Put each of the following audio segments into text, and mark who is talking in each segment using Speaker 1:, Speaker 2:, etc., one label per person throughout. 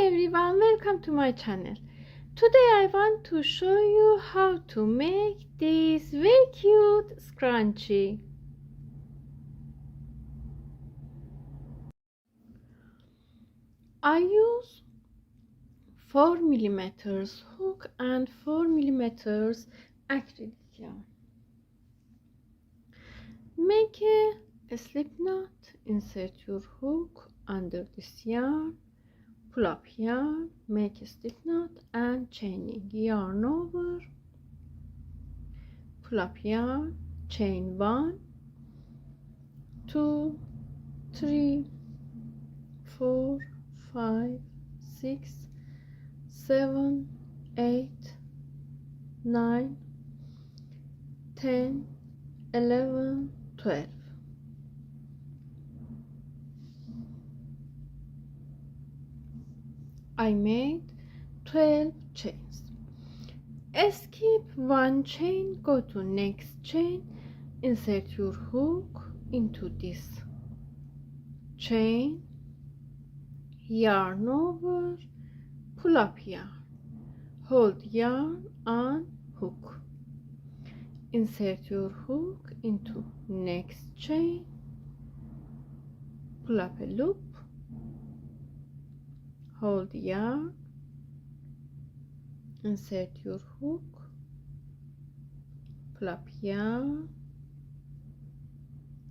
Speaker 1: Hi everyone, welcome to my channel. Today I want to show you how to make this very cute scrunchie. I use 4mm hook and 4mm acrylic yarn. Make a slip knot, insert your hook under this yarn, pull up yarn, make a slip knot and chaining yarn over, pull up yarn, chain 1, 2, 3, 4, 5, 6, 7, 8, 9, 10, 11, 12. I made 12 chains. Skip one chain, go to next chain, insert your hook into this chain, yarn over, pull up yarn, hold yarn on hook, insert your hook into next chain, pull up a loop, hold yarn, insert your hook, pull up yarn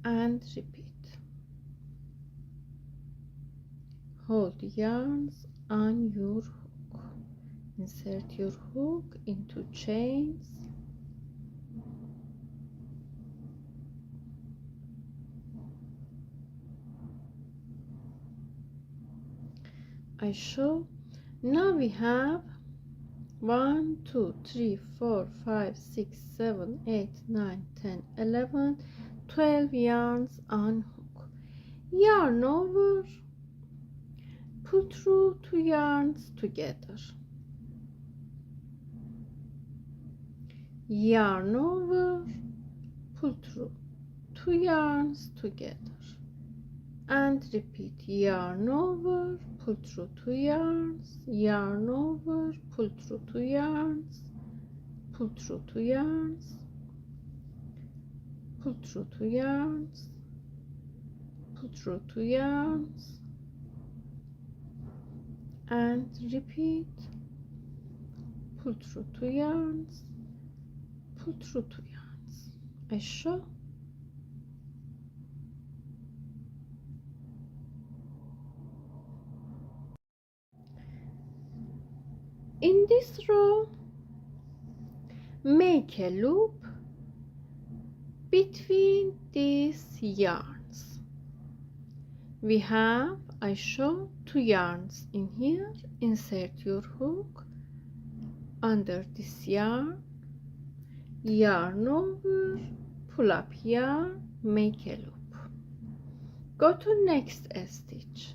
Speaker 1: and repeat. Hold yarns on your hook, insert your hook into chains, I show. Now we have 1, 2, 3, 4, 5, 6, 7, 8, 9, 10, 11, 12 yarns on hook. Yarn over, pull through 2 yarns together. Yarn over, pull through 2 yarns together. And repeat. Yarn over, pull through 2 yarns, yarn over, pull through 2 yarns, pull through 2 yarns, pull through 2 yarns, pull through 2 yarns, and repeat. Pull through 2 yarns, pull through 2 yarns. I show. In this row, make a loop between these yarns. We have, I show, 2 yarns in here. Insert your hook under this yarn, yarn over, pull up yarn, make a loop. Go to next stitch.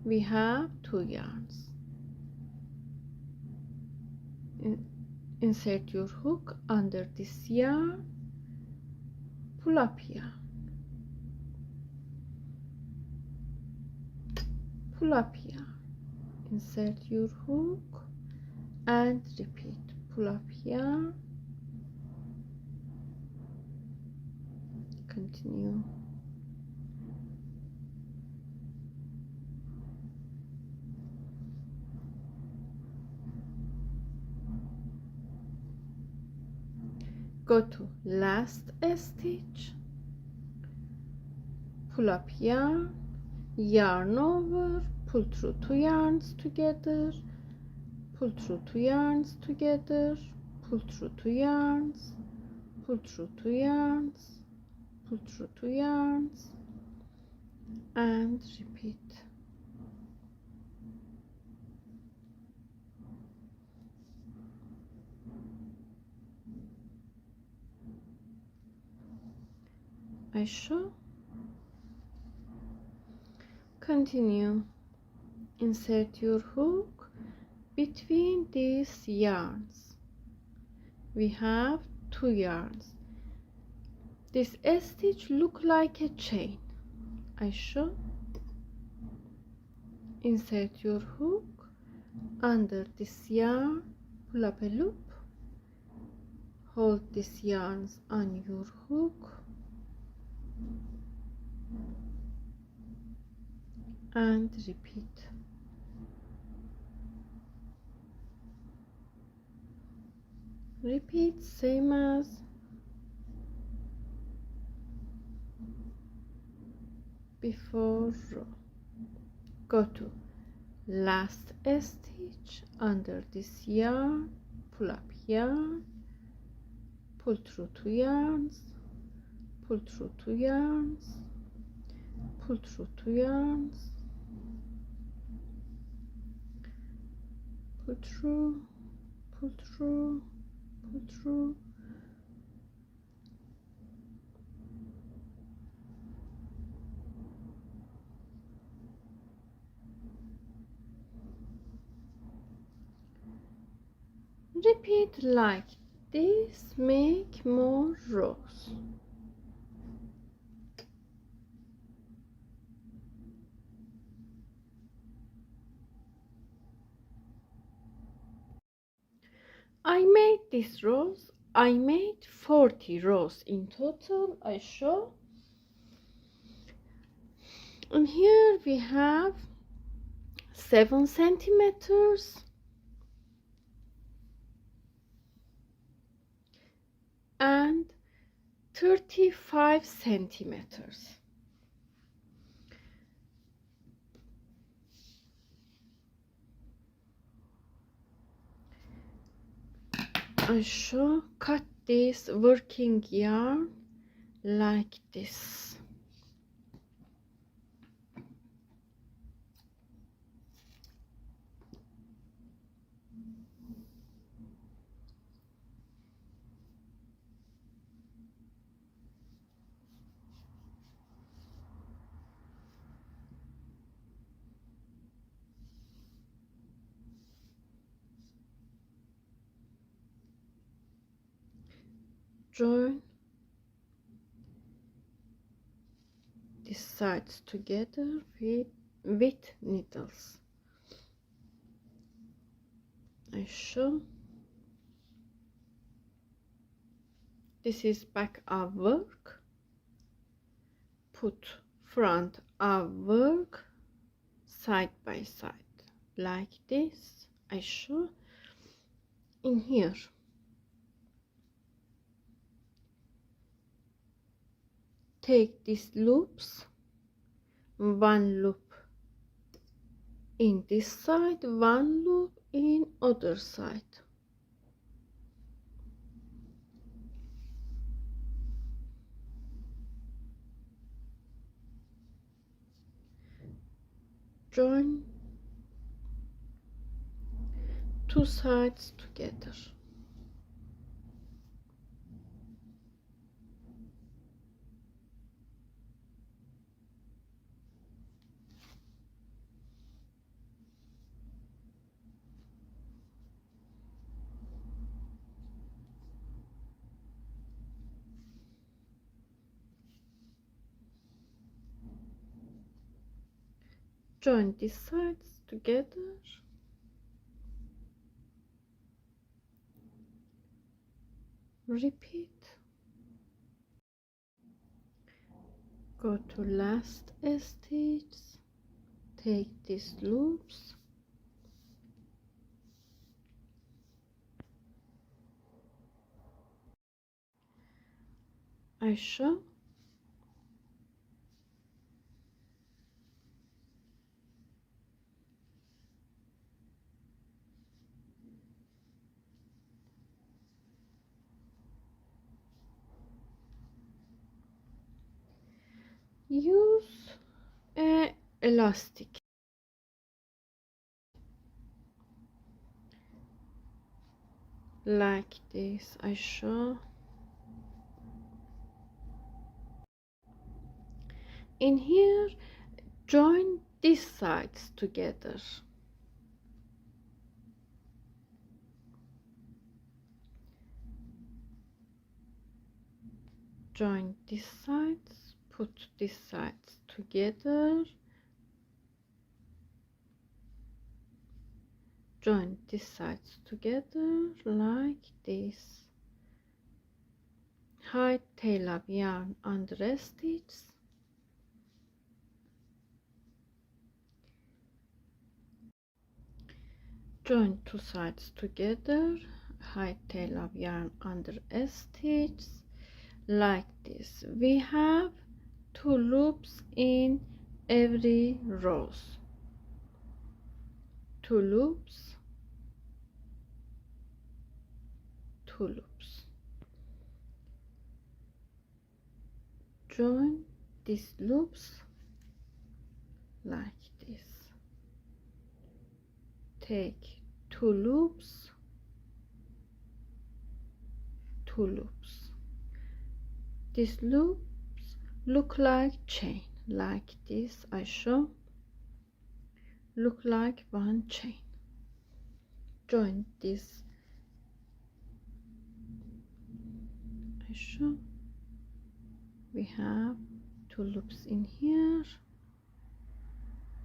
Speaker 1: We have 2 yarns. Insert your hook under this yarn, pull up yarn, pull up yarn, insert your hook and repeat. Pull up yarn, continue. Go to last stitch, pull up yarn, yarn over, pull through 2 yarns together, pull through 2 yarns together, pull through 2 yarns, pull through 2 yarns, pull through 2 yarns, and repeat. I show. Continue. Insert your hook between these yarns. We have 2 yarns. This stitch look like a chain. I show. Insert your hook Under this yarn, pull up a loop, hold these yarns on your hook and repeat. Repeat same as before row. Go to last stitch, under this yarn, pull up yarn, pull through 2 yarns, pull through 2 yarns, pull through 2 yarns, pull through, pull through, pull through, repeat like this, make more rows. I made these rows. I made 40 rows in total. I show. And here we have 7 centimeters and 35 centimeters. I should cut this working yarn like this. Join these sides together with needles. I show. This is back of work. Put front of work side by side like this. I show. In here, take these loops, one loop in this side, one loop in other side. Join 2 sides together. Join these sides together. Repeat. Go to last stitch. Take these loops. I show. Use a elastic like this. I show. In here, join these sides together. Join these sides, put these sides together, join these sides together like this. Hide tail of yarn under a stitch, join two sides together, hide tail of yarn under a stitch like this. We have 2 loops in every rows, 2 loops, 2 loops. Join these loops like this. Take 2 loops, 2 loops. These loops look like chain, like this. I show, look like one chain. Join this. I show. We have 2 loops in here,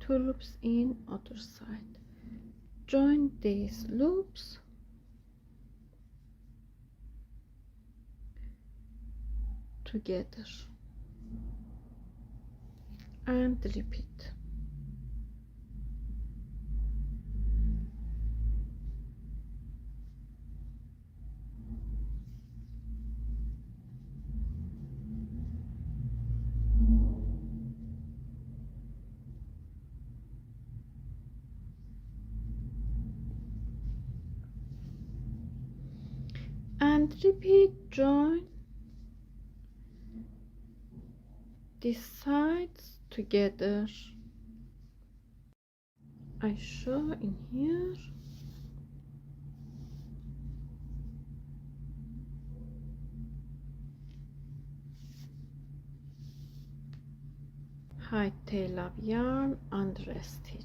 Speaker 1: 2 loops in other side. Join these loops together and repeat. And repeat. Join these sides together. I show in here. Hide tail of yarn under a stitch.